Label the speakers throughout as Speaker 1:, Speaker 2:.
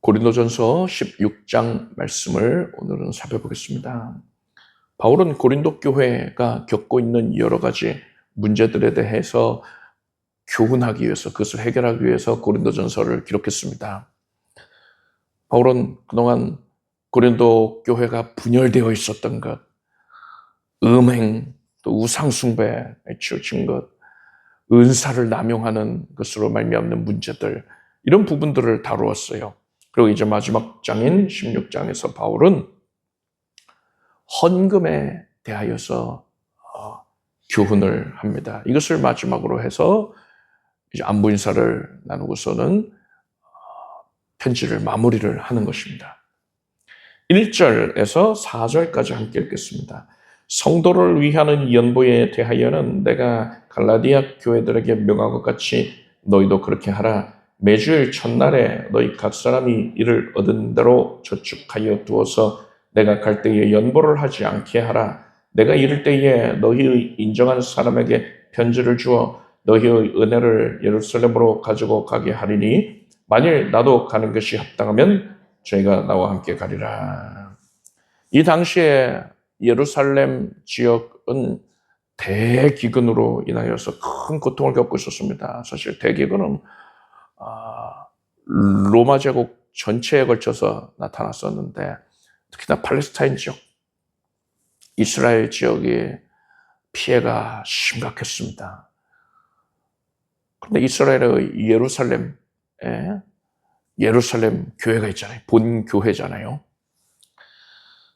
Speaker 1: 고린도전서 16장 말씀을 오늘은 살펴보겠습니다. 바울은 고린도 교회가 겪고 있는 여러 가지 문제들에 대해서 교훈하기 위해서, 그것을 해결하기 위해서 고린도전서를 기록했습니다. 바울은 그동안 고린도 교회가 분열되어 있었던 것, 음행, 또 우상숭배에 치우친 것, 은사를 남용하는 것으로 말미암는 문제들, 이런 부분들을 다루었어요. 그리고 이제 마지막 장인 16장에서 바울은 헌금에 대하여서 교훈을 합니다. 이것을 마지막으로 해서 이제 안부 인사를 나누고서는 편지를 마무리를 하는 것입니다. 1절에서 4절까지 함께 읽겠습니다. 성도를 위하는 연보에 대하여는 내가 갈라디아 교회들에게 명한 것 같이 너희도 그렇게 하라. 매주일 첫날에 너희 각 사람이 이를 얻은 대로 저축하여 두어서 내가 갈 때에 연보를 하지 않게 하라. 내가 이를 때에 너희의 인정한 사람에게 편지를 주어 너희의 은혜를 예루살렘으로 가지고 가게 하리니 만일 나도 가는 것이 합당하면 저희가 나와 함께 가리라. 이 당시에 예루살렘 지역은 대기근으로 인하여서 큰 고통을 겪고 있었습니다. 사실 대기근은 로마 제국 전체에 걸쳐서 나타났었는데 특히나 팔레스타인 지역, 이스라엘 지역의 피해가 심각했습니다. 그런데 이스라엘의 예루살렘 교회가 있잖아요. 본 교회잖아요.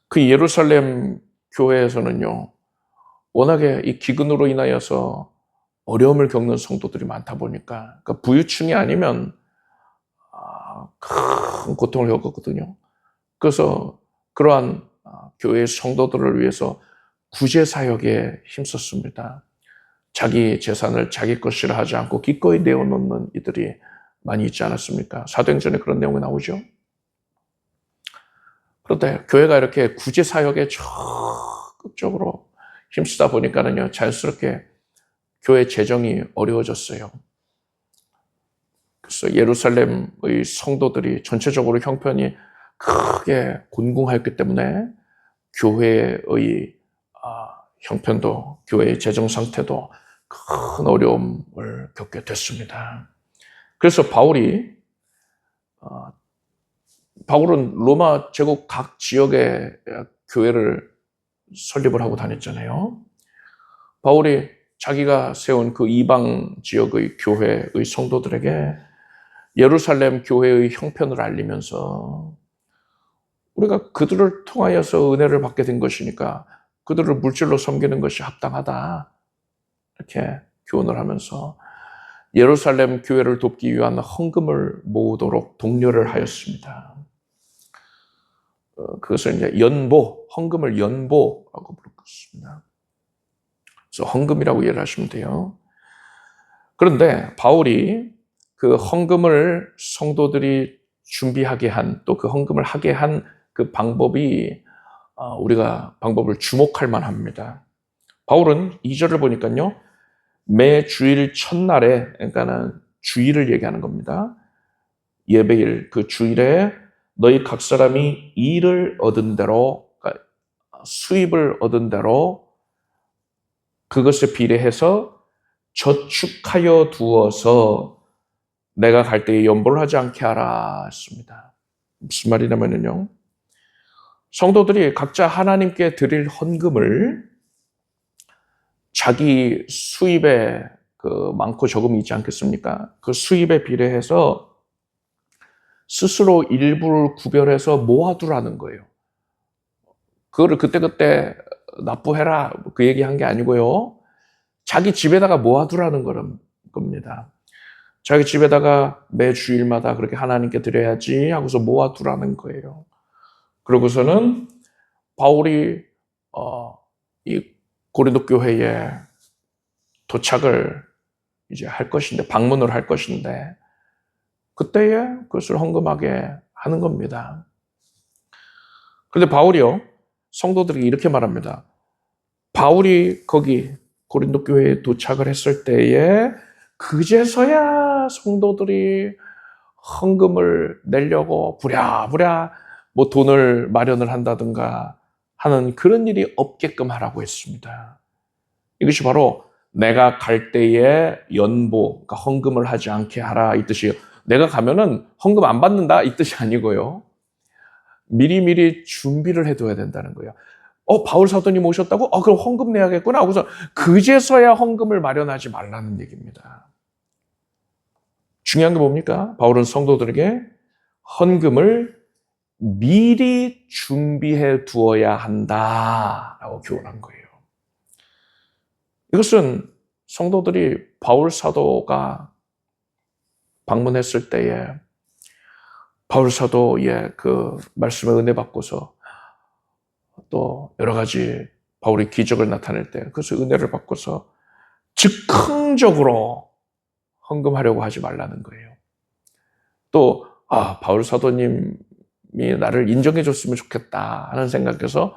Speaker 1: 그 예루살렘 교회에서는요, 워낙에 이 기근으로 인하여서 어려움을 겪는 성도들이 많다 보니까, 그러니까 부유층이 아니면 큰 고통을 겪었거든요. 그래서 그러한 교회의 성도들을 위해서 구제 사역에 힘썼습니다. 자기 재산을 자기 것이라 하지 않고 기꺼이 내어놓는 이들이 많이 있지 않았습니까? 사도행전에 그런 내용이 나오죠. 그런데 교회가 이렇게 구제 사역에 적극적으로 힘쓰다 보니까는요, 자연스럽게 교회 재정이 어려워졌어요. 그래서 예루살렘의 성도들이 전체적으로 형편이 크게 곤궁하였기 때문에 교회의 형편도, 교회의 재정 상태도 큰 어려움을 겪게 됐습니다. 그래서 바울은 로마 제국 각 지역에 교회를 설립을 하고 다녔잖아요. 바울이 자기가 세운 그 이방 지역의 교회의 성도들에게 예루살렘 교회의 형편을 알리면서 우리가 그들을 통하여서 은혜를 받게 된 것이니까 그들을 물질로 섬기는 것이 합당하다, 이렇게 교훈을 하면서 예루살렘 교회를 돕기 위한 헌금을 모으도록 독려를 하였습니다. 그것을 이제 헌금을 연보라고 부르겠습니다. 그래서 헌금이라고 이해를 하시면 돼요. 그런데 바울이 그 헌금을 성도들이 준비하게 한, 또 그 헌금을 하게 한 그 방법이 우리가 방법을 주목할 만합니다. 바울은 2절을 보니까요, 매 주일 첫날에, 그러니까는 주일을 얘기하는 겁니다. 예배일, 그 주일에 너희 각 사람이 일을 얻은 대로, 그러니까 수입을 얻은 대로 그것에 비례해서 저축하여 두어서 내가 갈 때에 연보를 하지 않게 하라 했습니다. 무슨 말이냐면요, 성도들이 각자 하나님께 드릴 헌금을 자기 수입에 그 많고 적음이 있지 않겠습니까? 그 수입에 비례해서 스스로 일부를 구별해서 모아두라는 거예요. 그거를 그때그때 납부해라, 그 얘기한 게 아니고요, 자기 집에다가 모아두라는 겁니다. 자기 집에다가 매 주일마다 그렇게 하나님께 드려야지 하고서 모아두라는 거예요. 그러고서는 바울이 이 고린도 교회에 도착을 이제 할 것인데, 방문을 할 것인데, 그때에 그것을 헌금하게 하는 겁니다. 그런데 바울이요, 성도들에게 이렇게 말합니다. 바울이 거기 고린도 교회에 도착을 했을 때에 그제서야 성도들이 헌금을 내려고 부랴부랴 뭐 돈을 마련을 한다든가 하는 그런 일이 없게끔 하라고 했습니다. 이것이 바로 내가 갈 때에 연보, 그러니까 헌금을 하지 않게 하라 이 뜻이에요. 내가 가면은 헌금 안 받는다 이 뜻이 아니고요. 미리미리 준비를 해둬야 된다는 거예요. 바울 사도님 오셨다고? 그럼 헌금 내야겠구나 하고서 그제서야 헌금을 마련하지 말라는 얘기입니다. 중요한 게 뭡니까? 바울은 성도들에게 헌금을 미리 준비해 두어야 한다라고 교훈한 거예요. 이것은 성도들이 바울 사도가 방문했을 때에 바울 사도의 그 말씀에 은혜 받고서 또 여러 가지 바울이 기적을 나타낼 때 그래서 은혜를 받고서 즉흥적으로 헌금하려고 하지 말라는 거예요. 또 바울 사도님이 나를 인정해 줬으면 좋겠다 하는 생각에서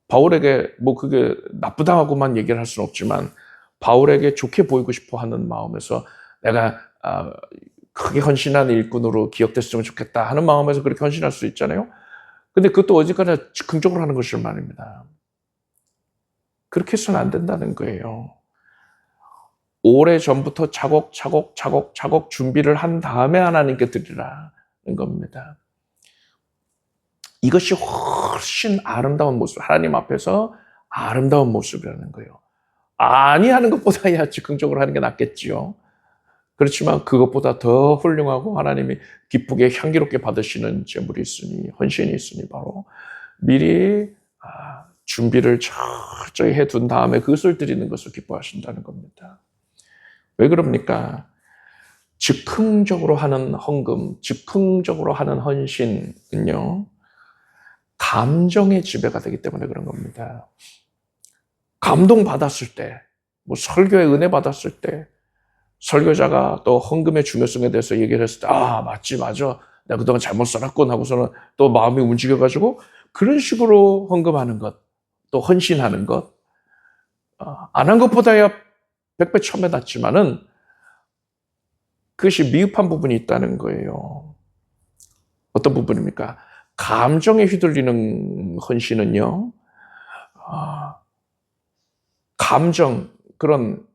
Speaker 1: 바울에게 뭐 그게 나쁘다고만 얘기를 할 수는 없지만 바울에게 좋게 보이고 싶어 하는 마음에서 내가 크게 헌신한 일꾼으로 기억됐으면 좋겠다 하는 마음에서 그렇게 헌신할 수 있잖아요. 근데 그것도 어디까지나 즉흥적으로 하는 것일 말입니다. 그렇게 해서는 안 된다는 거예요. 오래전부터 차곡차곡 준비를 한 다음에 하나님께 드리라는 겁니다. 이것이 훨씬 아름다운 모습, 하나님 앞에서 아름다운 모습이라는 거예요. 하는 것보다야 즉흥적으로 하는 게 낫겠지요. 그렇지만 그것보다 더 훌륭하고 하나님이 기쁘게 향기롭게 받으시는 제물이 있으니, 헌신이 있으니 바로 미리 준비를 철저히 해둔 다음에 그것을 드리는 것을 기뻐하신다는 겁니다. 왜 그럽니까? 즉흥적으로 하는 헌금, 즉흥적으로 하는 헌신은요, 감정의 지배가 되기 때문에 그런 겁니다. 감동받았을 때, 뭐 설교에 은혜 받았을 때, 설교자가 또 헌금의 중요성에 대해서 얘기를 했을 때, 맞지, 맞아. 내가 그동안 잘못 살았군 하고서는 또 마음이 움직여가지고 그런 식으로 헌금하는 것, 또 헌신하는 것, 안 한 것보다야 100배, 1000배 낫지만은 그것이 미흡한 부분이 있다는 거예요. 어떤 부분입니까? 감정에 휘둘리는 헌신은요, 그런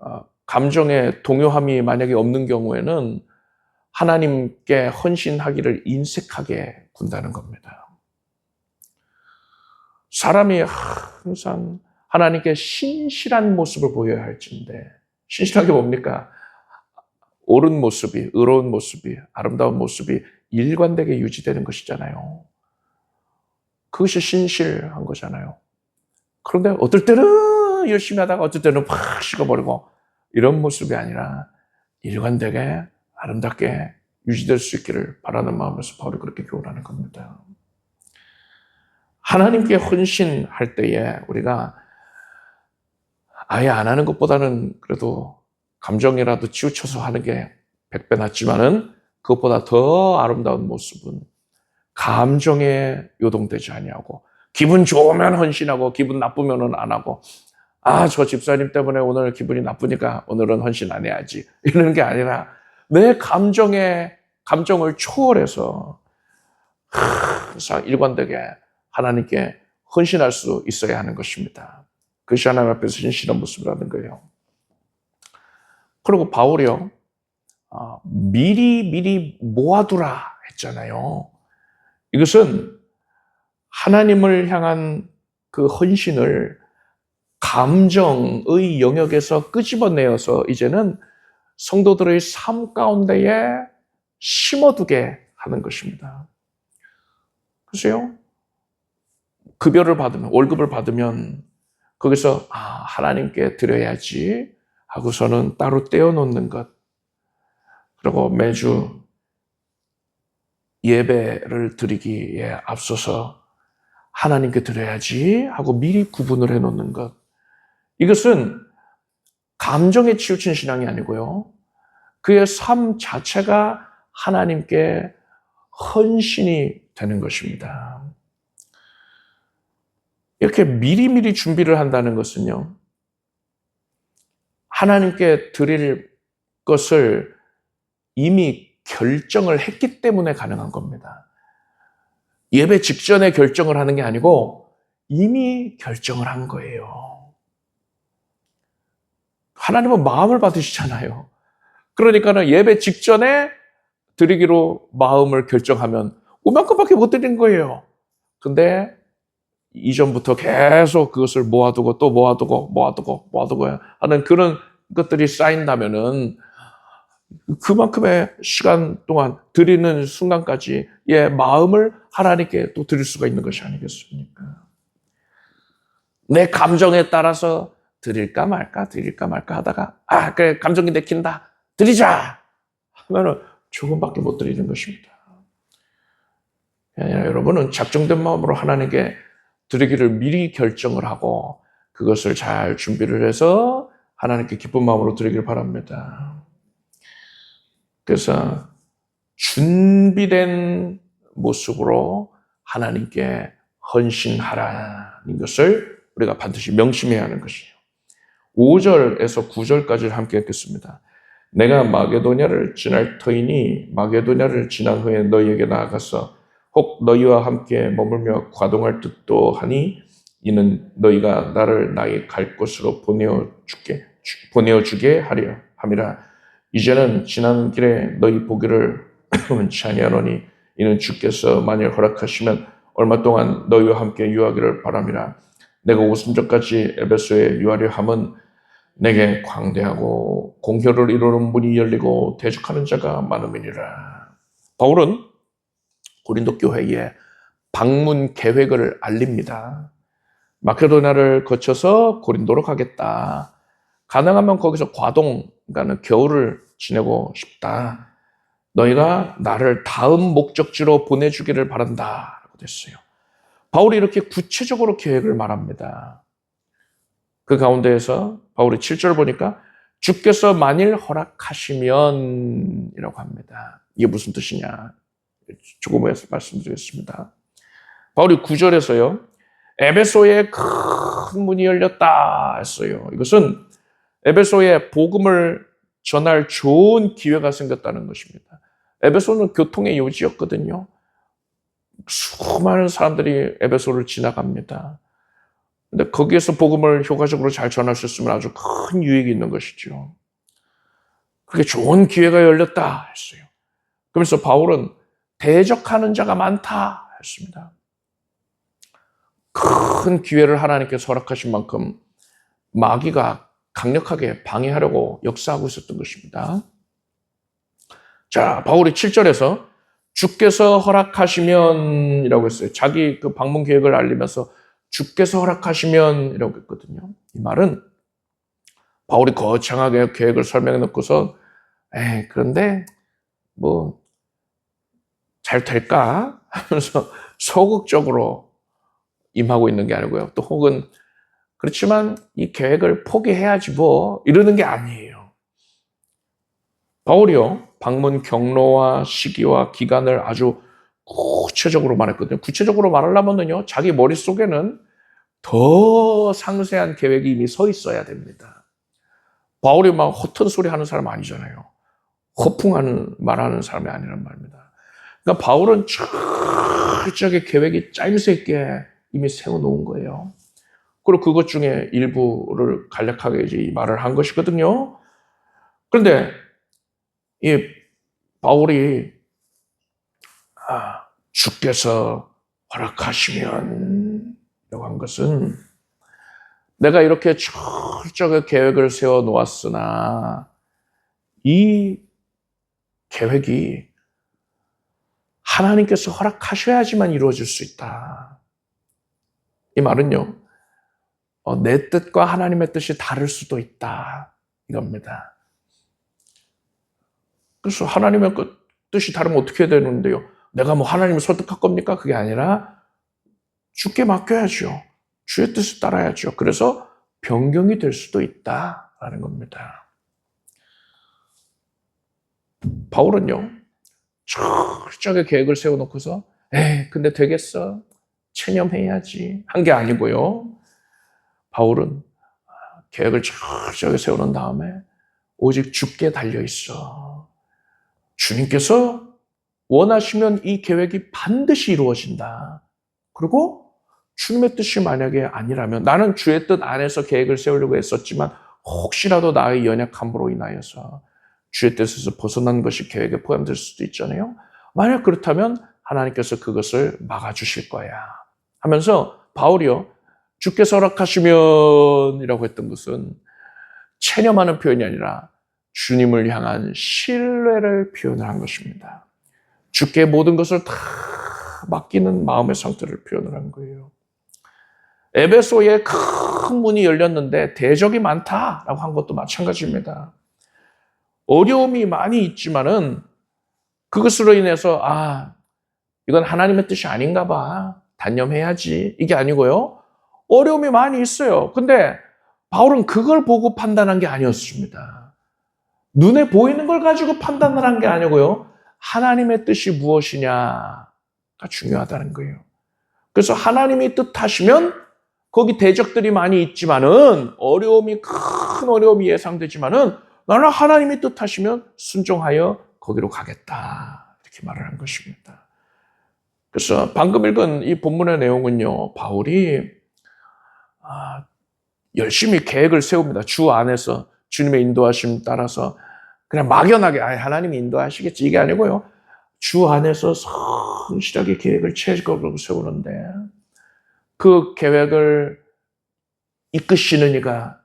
Speaker 1: 감정의 동요함이 만약에 없는 경우에는 하나님께 헌신하기를 인색하게 군다는 겁니다. 사람이 항상 하나님께 신실한 모습을 보여야 할진데, 신실한 게 뭡니까? 옳은 모습이, 의로운 모습이, 아름다운 모습이 일관되게 유지되는 것이잖아요. 그것이 신실한 거잖아요. 그런데 어떨 때는 열심히 하다가 어떨 때는 팍 식어버리고 이런 모습이 아니라 일관되게 아름답게 유지될 수 있기를 바라는 마음에서 바울이 그렇게 교훈하는 겁니다. 하나님께 헌신할 때에 우리가 아예 안 하는 것보다는 그래도 감정이라도 치우쳐서 하는 게 100배 낫지만은 그것보다 더 아름다운 모습은 감정에 요동되지 아니하고 기분 좋으면 헌신하고 기분 나쁘면은 안 하고 저 집사님 때문에 오늘 기분이 나쁘니까 오늘은 헌신 안 해야지 이러는 게 아니라 내 감정을 초월해서 항상 일관되게 하나님께 헌신할 수 있어야 하는 것입니다. 그것이 하나님 앞에서 신실한 모습이라는 거예요. 그리고 바울이요, 미리 모아두라 했잖아요. 이것은 하나님을 향한 그 헌신을 감정의 영역에서 끄집어내어서 이제는 성도들의 삶 가운데에 심어두게 하는 것입니다. 글쎄요, 급여를 받으면, 월급을 받으면 거기서 하나님께 드려야지 하고서는 따로 떼어놓는 것, 그리고 매주 예배를 드리기에 앞서서 하나님께 드려야지 하고 미리 구분을 해놓는 것, 이것은 감정에 치우친 신앙이 아니고요, 그의 삶 자체가 하나님께 헌신이 되는 것입니다. 이렇게 미리미리 준비를 한다는 것은요, 하나님께 드릴 것을 이미 결정을 했기 때문에 가능한 겁니다. 예배 직전에 결정을 하는 게 아니고 이미 결정을 한 거예요. 하나님은 마음을 받으시잖아요. 그러니까는 예배 직전에 드리기로 마음을 결정하면 그만큼밖에 못 드린 거예요. 근데 이전부터 계속 그것을 모아두고 또 모아두고 하는 그런 것들이 쌓인다면은 그만큼의 시간 동안 드리는 순간까지 마음을 하나님께 또 드릴 수가 있는 것이 아니겠습니까? 내 감정에 따라서 드릴까 말까 하다가 그래 감정이 내킨다 드리자 하면은 조금밖에 못 드리는 것입니다. 여러분은 작정된 마음으로 하나님께 드리기를 미리 결정을 하고 그것을 잘 준비를 해서 하나님께 기쁜 마음으로 드리길 바랍니다. 그래서 준비된 모습으로 하나님께 헌신하라는 것을 우리가 반드시 명심해야 하는 것이에요. 5절에서 9절까지를 함께 읽겠습니다. 내가 마게도냐를 지날 터이니 마게도냐를 지난 후에 너희에게 나아가서 혹 너희와 함께 머물며 과동할 듯도 하니 이는 너희가 나를 나의 갈 곳으로 보내어주게 하려 함이라. 이제는 지난 길에 너희 보기를 원치 아니하노니 이는 주께서 만일 허락하시면 얼마 동안 너희와 함께 유하기를 바람이라. 내가 오순절까지 에베소에 유하려 함은 내게 광대하고 공효를 이루는 문이 열리고 대적하는 자가 많음이니라. 바울은 고린도 교회에 방문 계획을 알립니다. 마케도냐를 거쳐서 고린도로 가겠다. 가능하면 거기서 과동, 그러니까 겨울을 지내고 싶다. 너희가 나를 다음 목적지로 보내주기를 바란다. 라고 됐어요. 바울이 이렇게 구체적으로 계획을 말합니다. 그 가운데에서 바울이 7절 보니까 주께서 만일 허락하시면 이라고 합니다. 이게 무슨 뜻이냐? 조금 해서 말씀드리겠습니다. 바울이 9절에서요. 에베소에 큰 문이 열렸다 했어요. 이것은 에베소에 복음을 전할 좋은 기회가 생겼다는 것입니다. 에베소는 교통의 요지였거든요. 수많은 사람들이 에베소를 지나갑니다. 근데 거기에서 복음을 효과적으로 잘 전할 수 있으면 아주 큰 유익이 있는 것이죠. 그게 좋은 기회가 열렸다 했어요. 그래서 바울은 대적하는 자가 많다 했습니다. 큰 기회를 하나님께서 허락하신 만큼 마귀가 강력하게 방해하려고 역사하고 있었던 것입니다. 자, 바울이 7절에서 주께서 허락하시면 이라고 했어요. 자기 그 방문 계획을 알리면서 주께서 허락하시면 이라고 했거든요. 이 말은 바울이 거창하게 계획을 설명해 놓고서 그런데 뭐 잘 될까 하면서 소극적으로 임하고 있는 게 아니고요. 또 혹은 그렇지만 이 계획을 포기해야지 뭐 이러는 게 아니에요. 바울이요. 방문 경로와 시기와 기간을 아주 구체적으로 말했거든요. 구체적으로 말하려면요. 자기 머릿속에는 더 상세한 계획이 이미 서 있어야 됩니다. 바울이 막 허튼 소리 하는 사람 아니잖아요. 허풍하는 말하는 사람이 아니란 말입니다. 그러니까 바울은 철저하게 계획이 짜임새 있게 이미 세워놓은 거예요. 그리고 그것 중에 일부를 간략하게 이제 말을 한 것이거든요. 그런데 이 바울이 주께서 허락하시면 라고 한 것은 내가 이렇게 철저하게 계획을 세워 놓았으나 이 계획이 하나님께서 허락하셔야지만 이루어질 수 있다. 이 말은요. 내 뜻과 하나님의 뜻이 다를 수도 있다. 이겁니다. 그래서 하나님의 뜻이 다르면 어떻게 해야 되는데요? 내가 뭐 하나님을 설득할 겁니까? 그게 아니라 주께 맡겨야죠. 주의 뜻을 따라야죠. 그래서 변경이 될 수도 있다라는 겁니다. 바울은요. 철저하게 계획을 세워놓고서 근데 되겠어? 체념해야지 한 게 아니고요. 바울은 계획을 철저하게 세워놓은 다음에 오직 주께 달려있어. 주님께서 원하시면 이 계획이 반드시 이루어진다. 그리고 주님의 뜻이 만약에 아니라면 나는 주의 뜻 안에서 계획을 세우려고 했었지만 혹시라도 나의 연약함으로 인하여서 주의 뜻에서 벗어난 것이 계획에 포함될 수도 있잖아요. 만약 그렇다면 하나님께서 그것을 막아주실 거야 하면서 바울이요, 주께서 허락하시면이라고 했던 것은 체념하는 표현이 아니라 주님을 향한 신뢰를 표현을 한 것입니다. 주께 모든 것을 다 맡기는 마음의 상태를 표현을 한 거예요. 에베소에 큰 문이 열렸는데 대적이 많다라고 한 것도 마찬가지입니다. 어려움이 많이 있지만은 그것으로 인해서 이건 하나님의 뜻이 아닌가 봐, 단념해야지, 이게 아니고요. 어려움이 많이 있어요. 근데 바울은 그걸 보고 판단한 게 아니었습니다. 눈에 보이는 걸 가지고 판단을 한 게 아니고요. 하나님의 뜻이 무엇이냐가 중요하다는 거예요. 그래서 하나님이 뜻하시면 거기 대적들이 많이 있지만은 큰 어려움이 예상되지만은 나는 하나님이 뜻하시면 순종하여 거기로 가겠다. 이렇게 말을 한 것입니다. 그래서 방금 읽은 이 본문의 내용은요, 바울이 열심히 계획을 세웁니다. 주 안에서 주님의 인도하심 따라서 그냥 막연하게 하나님이 인도하시겠지 이게 아니고요. 주 안에서 성실하게 계획을 체계적으로 세우는데 그 계획을 이끄시는 이가,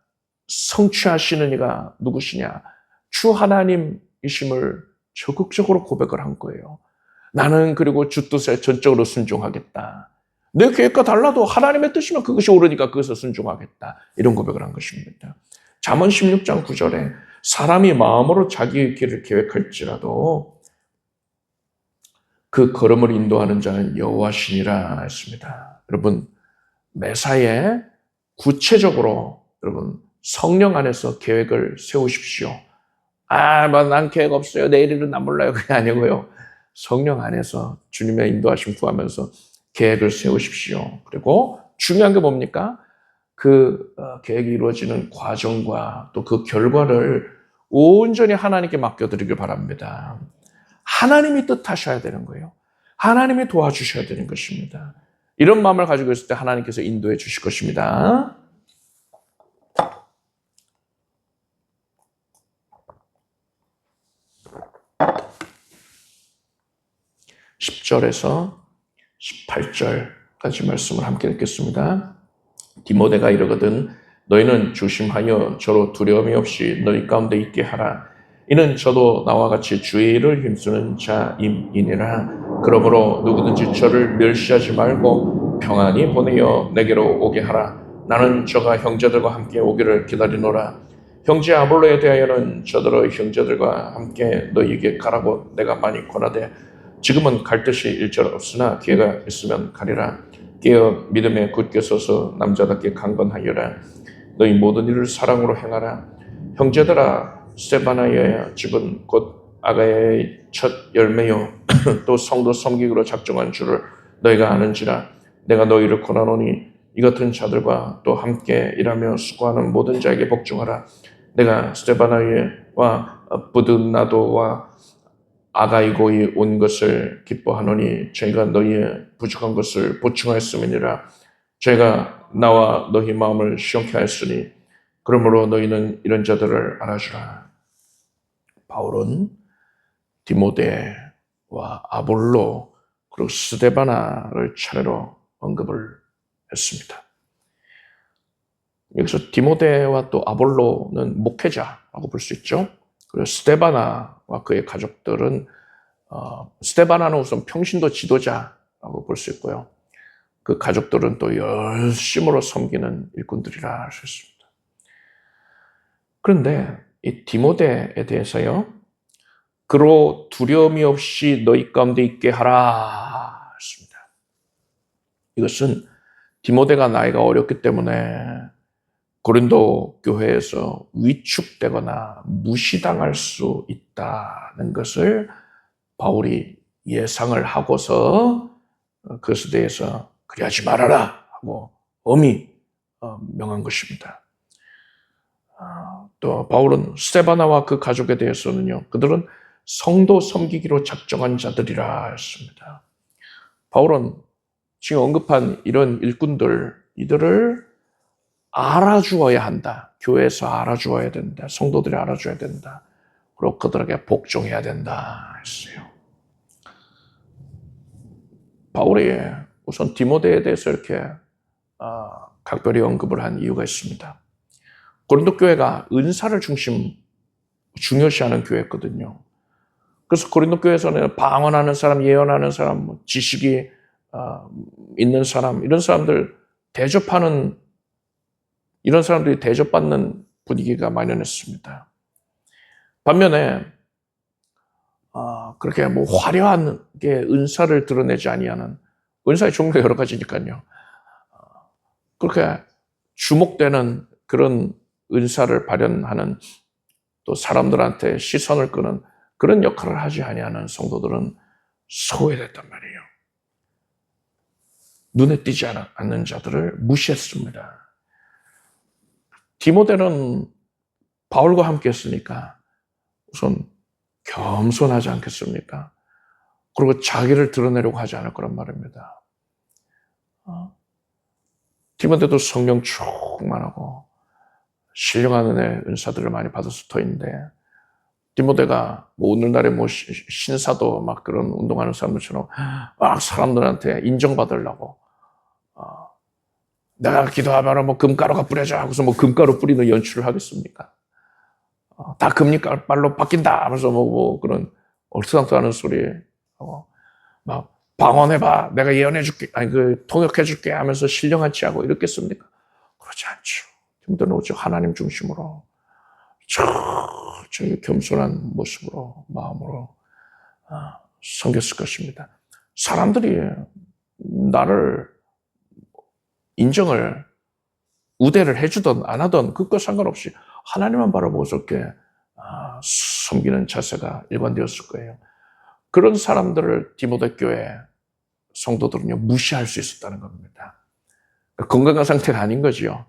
Speaker 1: 성취하시는 이가 누구시냐? 주 하나님이심을 적극적으로 고백을 한 거예요. 나는 그리고 주 뜻에 전적으로 순종하겠다. 내 계획과 달라도 하나님의 뜻이면 그것이 옳으니까 그것을 순종하겠다. 이런 고백을 한 것입니다. 잠언 16장 9절에 사람이 마음으로 자기의 길을 계획할지라도 그 걸음을 인도하는 자는 여호와시니라 했습니다. 여러분, 매사에 구체적으로 여러분 성령 안에서 계획을 세우십시오. 난 계획 없어요. 내일 일은 난 몰라요. 그게 아니고요. 성령 안에서 주님의 인도하심 구하면서 계획을 세우십시오. 그리고 중요한 게 뭡니까? 그 계획이 이루어지는 과정과 또 그 결과를 온전히 하나님께 맡겨드리길 바랍니다. 하나님이 뜻하셔야 되는 거예요. 하나님이 도와주셔야 되는 것입니다. 이런 마음을 가지고 있을 때 하나님께서 인도해 주실 것입니다. 10절에서 18절까지 말씀을 함께 읽겠습니다. 디모데가 이르거든 너희는 조심하여 저로 두려움이 없이 너희 가운데 있게 하라. 이는 저도 나와 같이 주의 일을 힘쓰는 자임이니라. 그러므로 누구든지 저를 멸시하지 말고 평안히 보내어 내게로 오게 하라. 나는 저가 형제들과 함께 오기를 기다리노라. 형제 아볼로에 대하여는 저더러 형제들과 함께 너희에게 가라고 내가 많이 권하되 지금은 갈 뜻이 일절 없으나 기회가 있으면 가리라. 깨어 믿음에 굳게 서서 남자답게 강건하여라. 너희 모든 일을 사랑으로 행하라. 형제들아, 스데바나의 집은 곧 아가야의 첫 열매요 또 성도 섬기기로 작정한 줄을 너희가 아는지라. 내가 너희를 권하노니 이 같은 자들과 또 함께 일하며 수고하는 모든 자에게 복종하라. 내가 스데바나와 부드나도와 아가이고에 온 것을 기뻐하노니 저희가 너희의 부족한 것을 보충하였음이니라. 저희가 나와 너희 마음을 시원케 하였으니 그러므로 너희는 이런 자들을 알아주라. 바울은 디모데와 아볼로 그리고 스데바나를 차례로 언급을 했습니다. 여기서 디모데와 또 아볼로는 목회자라고 볼 수 있죠. 그리고 스데바나와 그의 가족들은 스데바나는 우선 평신도 지도자라고 볼 수 있고요. 그 가족들은 또 열심으로 섬기는 일꾼들이라 할 수 있습니다. 그런데 이 디모데에 대해서요. 그로 두려움이 없이 너희 가운데 있게 하라 했습니다. 이것은 디모데가 나이가 어렸기 때문에 고린도 교회에서 위축되거나 무시당할 수 있다는 것을 바울이 예상을 하고서 그것에 대해서 그리하지 말아라 하고 엄히 명한 것입니다. 또 바울은 스데바나와 그 가족에 대해서는요. 그들은 성도 섬기기로 작정한 자들이라 했습니다. 바울은 지금 언급한 이런 일꾼들, 이들을 알아주어야 한다. 교회에서 알아주어야 된다. 성도들이 알아줘야 된다. 그리고 그들에게 복종해야 된다 했어요. 바울이 우선 디모데에 대해서 이렇게 각별히 언급을 한 이유가 있습니다. 고린도 교회가 은사를 중요시하는 교회였거든요. 그래서 고린도 교회에서는 방언하는 사람, 예언하는 사람, 지식이 있는 사람, 이런 사람들 대접하는, 이런 사람들이 대접받는 분위기가 만연했습니다. 반면에 그렇게 뭐 화려하게 은사를 드러내지 아니하는, 은사의 종류가 여러 가지니까요. 그렇게 주목되는 그런 은사를 발현하는, 또 사람들한테 시선을 끄는 그런 역할을 하지 아니하는 성도들은 소외됐단 말이에요. 눈에 띄지 않는 자들을 무시했습니다. 디모데는 바울과 함께 했으니까 우선 겸손하지 않겠습니까? 그리고 자기를 드러내려고 하지 않을 거란 말입니다. 디모데도 성령 충만하고 신령한 은혜, 은사들을 많이 받았을 터인데, 디모데가 뭐 오늘날의 뭐 신사도 막 그런 운동하는 사람들처럼 막 사람들한테 인정받으려고 내가 기도하면 뭐 금가루가 뿌려져 하고서 뭐 금가루 뿌리는 연출을 하겠습니까? 다 금리빨로 바뀐다 하면서 뭐 그런 얼토당토하는 소리 하고 막 방언해봐, 내가 예언해줄게, 아니 통역해줄게 하면서 신령한 체하고 이렇겠습니까? 그렇지 않죠. 디모데는 오직 하나님 중심으로 저기 겸손한 모습으로, 마음으로 섬겼을 것입니다. 사람들이 나를 인정을, 우대를 해주든 안 하든 그것과 상관없이 하나님만 바라보고서 이렇게 섬기는 자세가 일관되었을 거예요. 그런 사람들을 디모데 교회 성도들은요, 무시할 수 있었다는 겁니다. 건강한 상태가 아닌 거지요.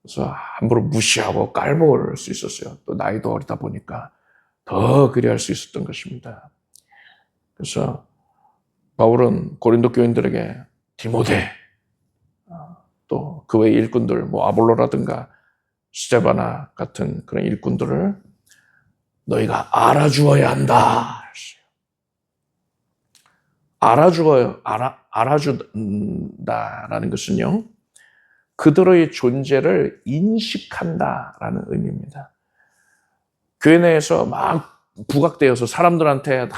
Speaker 1: 그래서 함부로 무시하고 깔보을 수 있었어요. 또 나이도 어리다 보니까 더 그리할 수 있었던 것입니다. 그래서 바울은 고린도 교인들에게 디모데, 또 그 외의 일꾼들, 뭐 아볼로라든가 스데바나 같은 그런 일꾼들을 너희가 알아주어야 한다. 알아준다라는 것은요, 그들의 존재를 인식한다라는 의미입니다. 교회 내에서 막 부각되어서 사람들한테 다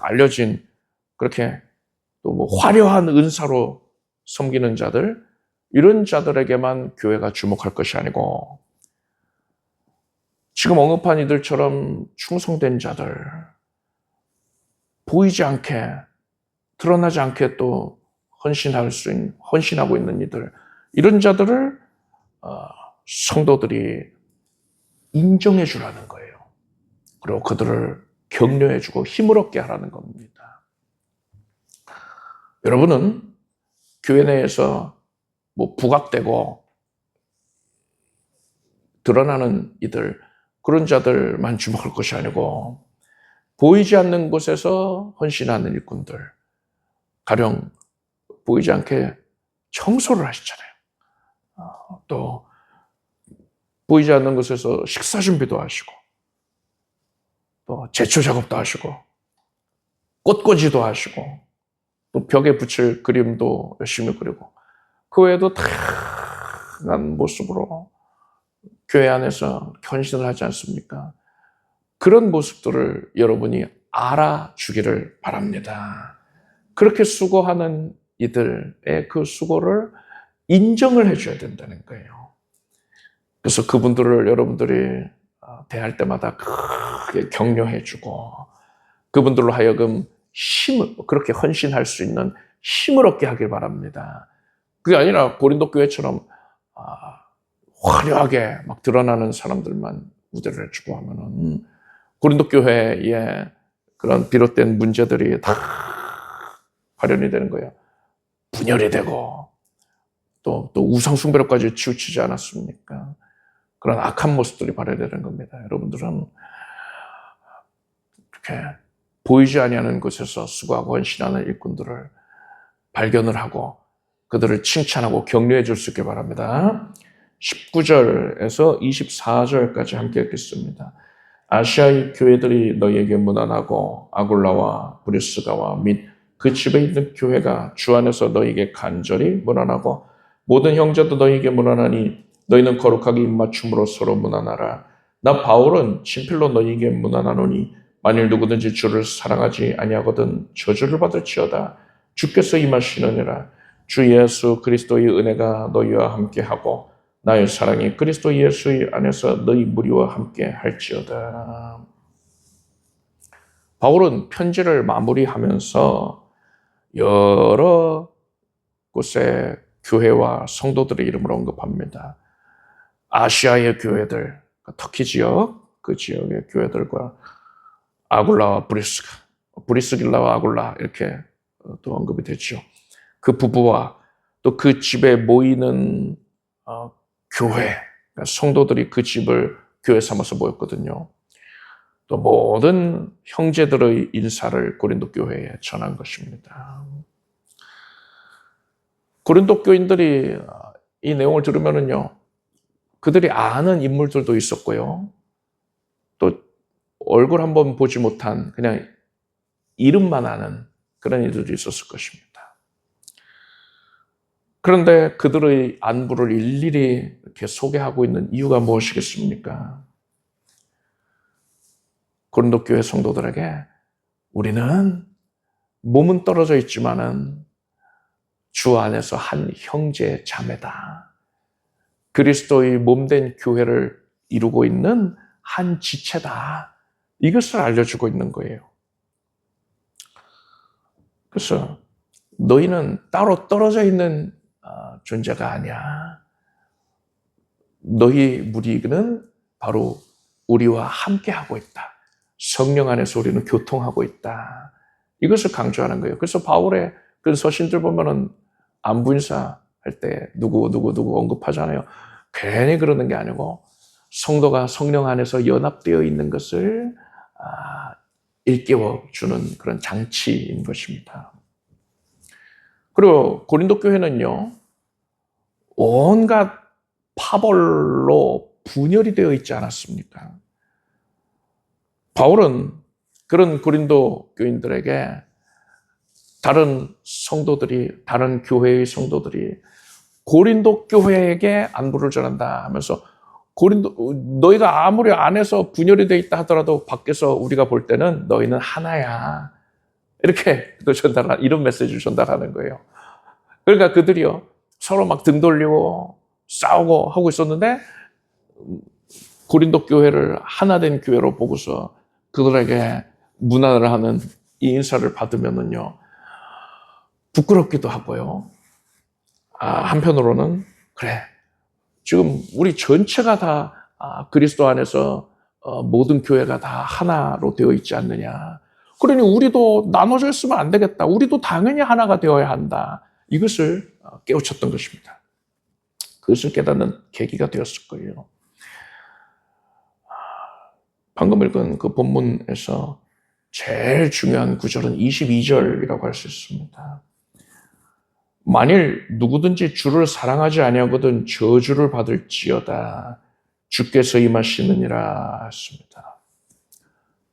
Speaker 1: 알려진 그렇게 또 뭐 화려한 은사로 섬기는 자들, 이런 자들에게만 교회가 주목할 것이 아니고 지금 언급한 이들처럼 충성된 자들, 보이지 않게, 드러나지 않게 또 헌신하고 있는 이들, 이런 자들을 성도들이 인정해 주라는 거예요. 그리고 그들을 격려해 주고 힘을 얻게 하라는 겁니다. 여러분은 교회 내에서 뭐 부각되고 드러나는 이들, 그런 자들만 주목할 것이 아니고 보이지 않는 곳에서 헌신하는 일꾼들, 가령 보이지 않게 청소를 하시잖아요. 또 보이지 않는 곳에서 식사 준비도 하시고, 또 제초 작업도 하시고, 꽃꽂이도 하시고, 또 벽에 붙일 그림도 열심히 그리고, 그 외에도 다양한 모습으로 교회 안에서 헌신을 하지 않습니까? 그런 모습들을 여러분이 알아주기를 바랍니다. 그렇게 수고하는 이들의 그 수고를 인정을 해줘야 된다는 거예요. 그래서 그분들을 여러분들이 대할 때마다 크게 격려해주고, 그분들로 하여금 그렇게 헌신할 수 있는 힘을 얻게 하길 바랍니다. 그게 아니라 고린도 교회처럼 화려하게 막 드러나는 사람들만 우대를 해주고 하면은 고린도 교회에 그런 비롯된 문제들이 다 발현이 되는 거예요. 분열이 되고 또 우상숭배로까지 치우치지 않았습니까? 그런 악한 모습들이 발현되는 겁니다. 여러분들은 이렇게 보이지 아니하는 곳에서 수고하고 헌신하는 일꾼들을 발견을 하고 그들을 칭찬하고 격려해 줄 수 있게 바랍니다. 19절에서 24절까지 함께 읽겠습니다. 아시아의 교회들이 너희에게 문안하고 아굴라와 브리스가와 및 그 집에 있는 교회가 주 안에서 너희에게 간절히 문안하고 모든 형제도 너희에게 문안하니 너희는 거룩하게 입맞춤으로 서로 문안하라. 나 바울은 친필로 너희에게 문안하노니 만일 누구든지 주를 사랑하지 아니하거든 저주를 받을지어다. 주께서 임하시느니라. 주 예수 그리스도의 은혜가 너희와 함께하고 나의 사랑이 그리스도 예수의 안에서 너희 무리와 함께 할지어다. 바울은 편지를 마무리하면서 여러 곳에 교회와 성도들의 이름을 언급합니다. 아시아의 교회들, 터키 지역, 그 지역의 교회들과 아굴라와 브리스길라와 아굴라 이렇게 또 언급이 되죠. 그 부부와 또 그 집에 모이는 교회, 성도들이 그 집을 교회 삼아서 모였거든요. 또 모든 형제들의 인사를 고린도 교회에 전한 것입니다. 고린도 교인들이 이 내용을 들으면은요, 그들이 아는 인물들도 있었고요. 또 얼굴 한번 보지 못한 그냥 이름만 아는 그런 이들이 있었을 것입니다. 그런데 그들의 안부를 일일이 이렇게 소개하고 있는 이유가 무엇이겠습니까? 고린도 교회 성도들에게 우리는 몸은 떨어져 있지만은 주 안에서 한 형제 자매다. 그리스도의 몸된 교회를 이루고 있는 한 지체다. 이것을 알려주고 있는 거예요. 그래서 너희는 따로 떨어져 있는 존재가 아니야. 너희 무리는 바로 우리와 함께하고 있다. 성령 안에서 우리는 교통하고 있다. 이것을 강조하는 거예요. 그래서 바울의 그 서신들 보면은 안부 인사 할 때 누구 언급하잖아요. 괜히 그러는 게 아니고 성도가 성령 안에서 연합되어 있는 것을 일깨워 주는 그런 장치인 것입니다. 그리고 고린도 교회는요, 온갖 파벌로 분열이 되어 있지 않았습니까? 바울은 그런 고린도 교인들에게 다른 성도들이, 다른 교회의 성도들이 고린도 교회에게 안부를 전한다 하면서 너희가 아무리 안에서 분열이 되어 있다 하더라도 밖에서 우리가 볼 때는 너희는 하나야. 이렇게 이런 메시지를 전달하는 거예요. 그러니까 그들이요, 서로 막 등 돌리고 싸우고 하고 있었는데 고린도 교회를 하나 된 교회로 보고서 그들에게 문안을 하는 이 인사를 받으면은요, 부끄럽기도 하고요. 한편으로는 그래, 지금 우리 전체가 다 그리스도 안에서 모든 교회가 다 하나로 되어 있지 않느냐. 그러니 우리도 나눠져 있으면 안 되겠다. 우리도 당연히 하나가 되어야 한다. 이것을 깨우쳤던 것입니다. 그것을 깨닫는 계기가 되었을 거예요. 방금 읽은 그 본문에서 제일 중요한 구절은 22절이라고 할 수 있습니다. 만일 누구든지 주를 사랑하지 아니하거든 저주를 받을지어다. 주께서 임하시느니라 했습니다.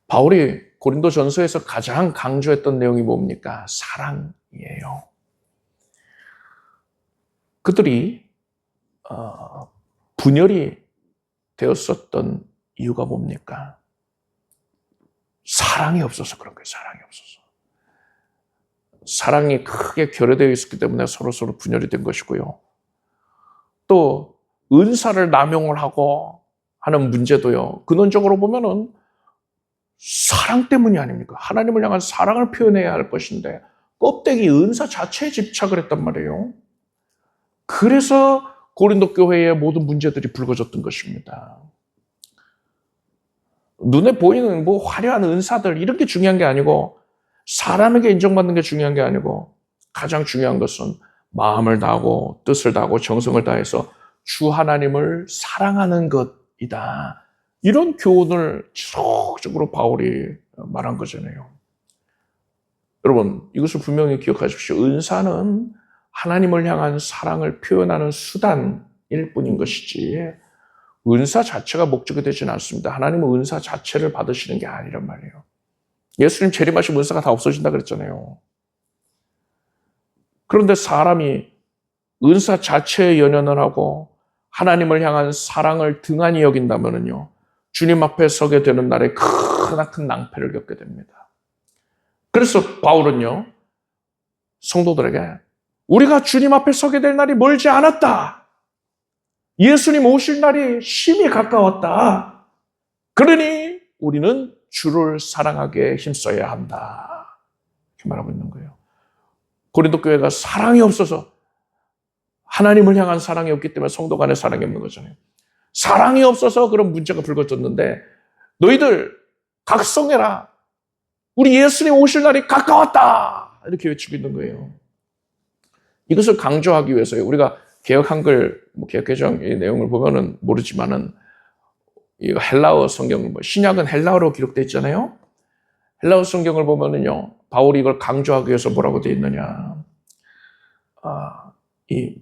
Speaker 1: 바울이 고린도 전서에서 가장 강조했던 내용이 뭡니까? 사랑이에요. 그들이 분열이 되었었던 이유가 뭡니까? 사랑이 없어서 그런 거예요. 사랑이 없어서. 사랑이 크게 결여되어 있었기 때문에 서로 분열이 된 것이고요. 또 은사를 남용을 하고 하는 문제도요, 근원적으로 보면은 사랑 때문이 아닙니까? 하나님을 향한 사랑을 표현해야 할 것인데 껍데기 은사 자체에 집착을 했단 말이에요. 그래서 고린도 교회의 모든 문제들이 불거졌던 것입니다. 눈에 보이는 화려한 은사들 이런 게 중요한 게 아니고, 사람에게 인정받는 게 중요한 게 아니고, 가장 중요한 것은 마음을 다하고 뜻을 다하고 정성을 다해서 주 하나님을 사랑하는 것이다. 이런 교훈을 지속적으로 바울이 말한 거잖아요. 여러분, 이것을 분명히 기억하십시오. 은사는 하나님을 향한 사랑을 표현하는 수단일 뿐인 것이지 은사 자체가 목적이 되지는 않습니다. 하나님은 은사 자체를 받으시는 게 아니란 말이에요. 예수님 재림하시면 은사가 다 없어진다 그랬잖아요. 그런데 사람이 은사 자체에 연연을 하고 하나님을 향한 사랑을 등한히 여긴다면요, 주님 앞에 서게 되는 날에 크나큰 낭패를 겪게 됩니다. 그래서 바울은요, 성도들에게 우리가 주님 앞에 서게 될 날이 멀지 않았다. 예수님 오실 날이 심히 가까웠다. 그러니 우리는 주를 사랑하게 힘써야 한다. 이렇게 말하고 있는 거예요. 고린도 교회가 사랑이 없어서 하나님을 향한 사랑이 없기 때문에 성도 간에 사랑이 없는 거잖아요. 사랑이 없어서 그런 문제가 불거졌는데 너희들 각성해라. 우리 예수님 오실 날이 가까웠다. 이렇게 외치고 있는 거예요. 이것을 강조하기 위해서요. 우리가 개역 한글, 개역 개정의 내용을 보면은 모르지만은 이 헬라어 성경, 신약은 헬라어로 기록되어 있잖아요. 헬라어 성경을 보면은요, 바울이 이걸 강조하기 위해서 뭐라고 되어 있느냐.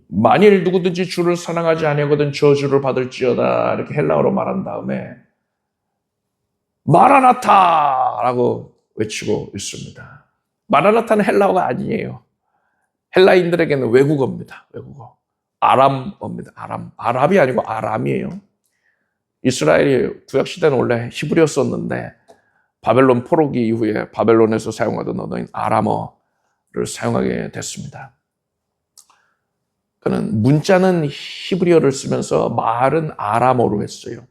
Speaker 1: 만일 누구든지 주를 사랑하지 아니하거든 저주를 받을지어다. 이렇게 헬라어로 말한 다음에 마라나타라고 외치고 있습니다. 마라나타는 헬라어가 아니에요. 헬라인들에게는 외국어입니다. 외국어. 아람어입니다. 아랍이 아니고 아람이에요. 이스라엘이 구약시대는 원래 히브리어 썼는데 바벨론 포로기 이후에 바벨론에서 사용하던 언어인 아람어를 사용하게 됐습니다. 그는 문자는 히브리어를 쓰면서 말은 아람어로 했어요.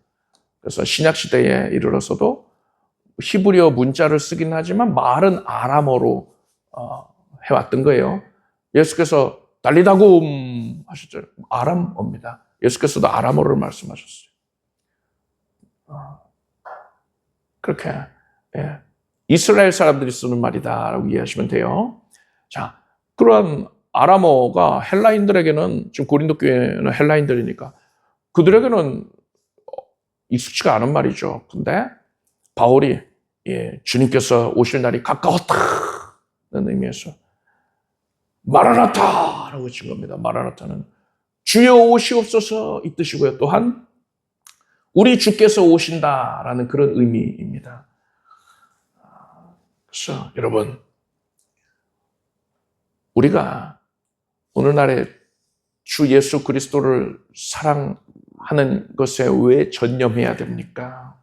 Speaker 1: 그래서 신약시대에 이르러서도 히브리어 문자를 쓰긴 하지만 말은 아람어로 해왔던 거예요. 예수께서 달리다굼 하셨죠. 아람어입니다. 예수께서도 아람어를 말씀하셨어요. 그렇게 이스라엘 사람들이 쓰는 말이다라고 이해하시면 돼요. 자, 그러한 아람어가 헬라인들에게는, 지금 고린도 교회는 헬라인들이니까 그들에게는 익숙치가 않은 말이죠. 근데 바울이 주님께서 오실 날이 가까웠다는 의미에서 마라나타라고 외친 겁니다. 마라나타는 주여 오시옵소서 이 뜻이고요. 또한 우리 주께서 오신다라는 그런 의미입니다. 그래서 여러분, 우리가 오늘날에 주 예수 그리스도를 사랑하는 것에 왜 전념해야 됩니까?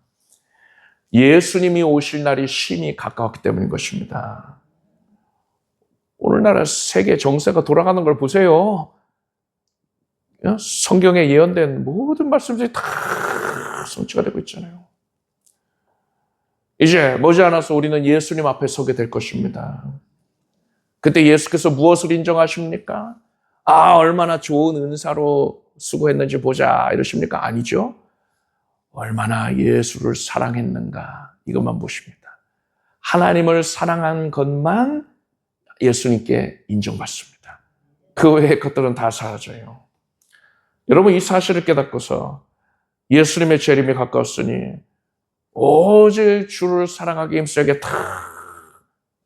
Speaker 1: 예수님이 오실 날이 심히 가까웠기 때문인 것입니다. 오늘날 세계 정세가 돌아가는 걸 보세요. 성경에 예언된 모든 말씀들이 다 성취가 되고 있잖아요. 이제 머지않아서 우리는 예수님 앞에 서게 될 것입니다. 그때 예수께서 무엇을 인정하십니까? 얼마나 좋은 은사로 수고했는지 보자 이러십니까? 아니죠. 얼마나 예수를 사랑했는가 이것만 보십니다. 하나님을 사랑한 것만 예수님께 인정받습니다. 그 외의 것들은 다 사라져요. 여러분, 이 사실을 깨닫고서 예수님의 재림이 가까웠으니 오직 주를 사랑하기 힘쓰게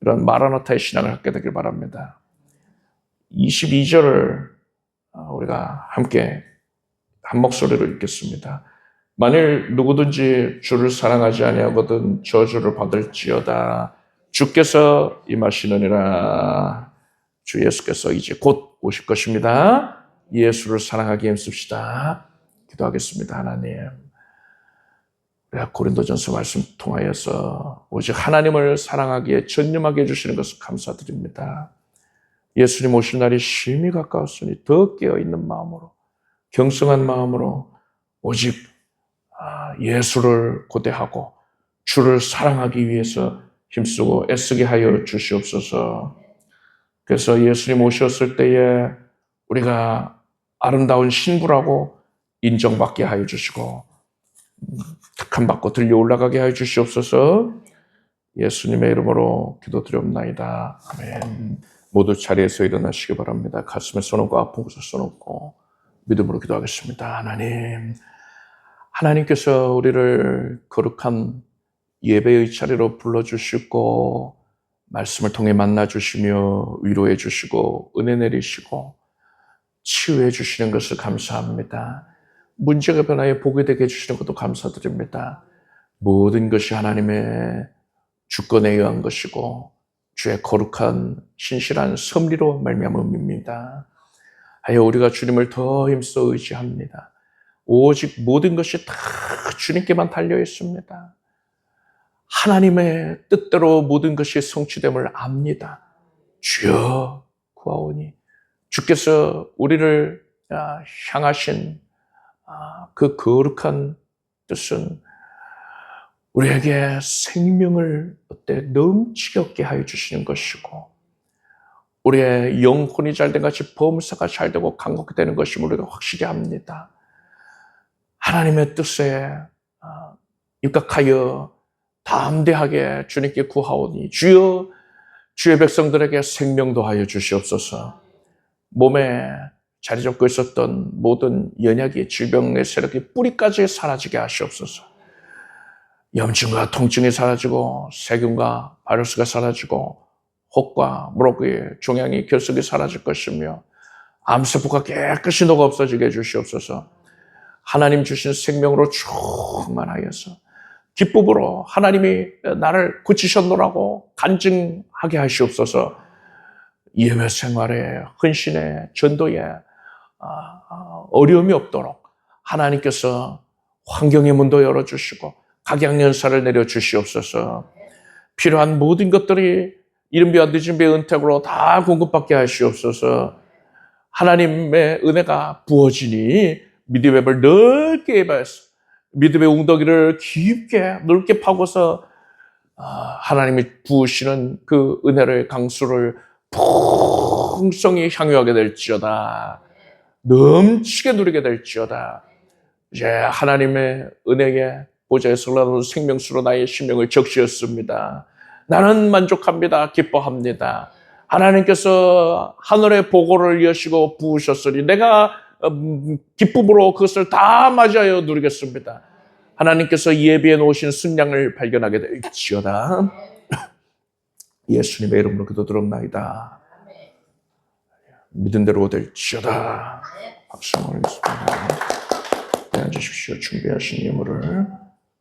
Speaker 1: 이런 마라나타의 신앙을 갖게 되길 바랍니다. 22절을 우리가 함께 한 목소리로 읽겠습니다. 만일 누구든지 주를 사랑하지 아니하거든 저주를 받을지어다. 주께서 임하시느니라. 주 예수께서 이제 곧 오실 것입니다. 예수를 사랑하기 힘씁시다. 기도하겠습니다. 하나님, 우리가 고린도전서 말씀 통하여서 오직 하나님을 사랑하기에 전념하게 해주시는 것을 감사드립니다. 예수님 오실 날이 심히 가까웠으니 더 깨어있는 마음으로, 경성한 마음으로 오직 예수를 고대하고 주를 사랑하기 위해서 힘쓰고 애쓰게 하여 주시옵소서. 그래서 예수님 오셨을 때에 우리가 아름다운 신부라고 인정받게 하여 주시고 특함받고 들려 올라가게 하여 주시옵소서. 예수님의 이름으로 기도드리옵나이다. 아멘. 모두 자리에서 일어나시기 바랍니다. 가슴에 손얹고 아픈 곳에 손얹고 믿음으로 기도하겠습니다. 하나님께서 우리를 거룩한 예배의 자리로 불러주시고 말씀을 통해 만나주시며 위로해 주시고 은혜 내리시고 치유해 주시는 것을 감사합니다. 문제가 변화에 복이 되게 해주시는 것도 감사드립니다. 모든 것이 하나님의 주권에 의한 것이고 주의 거룩한 신실한 섭리로 말미암음입니다. 하여 우리가 주님을 더 힘써 의지합니다. 오직 모든 것이 다 주님께만 달려 있습니다. 하나님의 뜻대로 모든 것이 성취됨을 압니다. 주여 구하오니 주께서 우리를 향하신 그 거룩한 뜻은 우리에게 생명을 넘치게 얻게 하여 주시는 것이고 우리의 영혼이 잘된 같이 범사가 잘되고 강건하게 되는 것임을 우리가 확실히 압니다. 하나님의 뜻에 입각하여 담대하게 주님께 구하오니 주여 주의 백성들에게 생명도 하여 주시옵소서. 몸에 자리 잡고 있었던 모든 연약의 질병의 세력이 뿌리까지 사라지게 하시옵소서. 염증과 통증이 사라지고 세균과 바이러스가 사라지고 혹과 무릎의 종양이 결석이 사라질 것이며 암세포가 깨끗이 녹아 없어지게 해주시옵소서. 하나님 주신 생명으로 충만하여서 기쁨으로 하나님이 나를 고치셨노라고 간증하게 하시옵소서. 예배 생활에 헌신에 전도에 어려움이 없도록 하나님께서 환경의 문도 열어주시고 각양연사를 내려주시옵소서. 필요한 모든 것들이 이른비와 늦은비의 은택으로 다 공급받게 하시옵소서. 하나님의 은혜가 부어지니 믿음의 벽을 넓게 예배해서 믿음의 웅덩이를 깊게 넓게 파고서 하나님이 부으시는 그 은혜의 강수를 풍성히 향유하게 될지어다. 넘치게 누리게 될지어다. 이제 하나님의 은혜에 보좌에서 흘러나오는 생명수로 나의 심령을 적시었습니다. 나는 만족합니다. 기뻐합니다. 하나님께서 하늘의 보고를 여시고 부으셨으니 내가 기쁨으로 그것을 다 맞이하여 누리겠습니다. 하나님께서 예비해 놓으신 승량을 발견하게 될지어다. 예수님의 이름으로 기도드립나이다. 믿은 대로 될지어다. 박수 한번 하겠습니다. 앉으십시오. 준비하신 예물을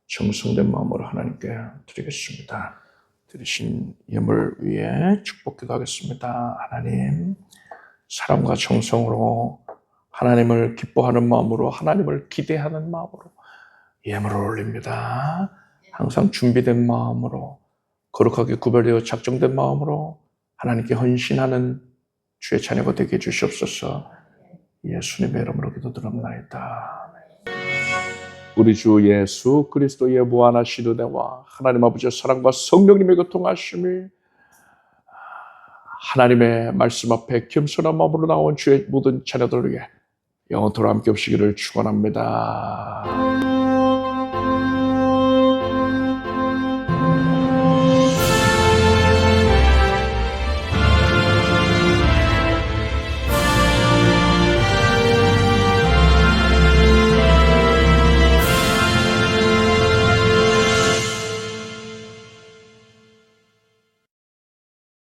Speaker 1: 정성된 마음으로 하나님께 드리겠습니다. 드리신 예물 위에 축복 기도하겠습니다. 하나님, 사랑과 정성으로 하나님을 기뻐하는 마음으로 하나님을 기대하는 마음으로 예물을 올립니다. 항상 준비된 마음으로 거룩하게 구별되어 작정된 마음으로 하나님께 헌신하는 주의 자녀가 되게 해주시옵소서. 예수님의 이름으로 기도드립나이다. 우리 주 예수 그리스도의 무한하신 은혜와 하나님 아버지의 사랑과 성령님의 교통하심이 하나님의 말씀 앞에 겸손한 마음으로 나온 주의 모든 자녀들에게 영원토록 함께 없으기를 축원합니다.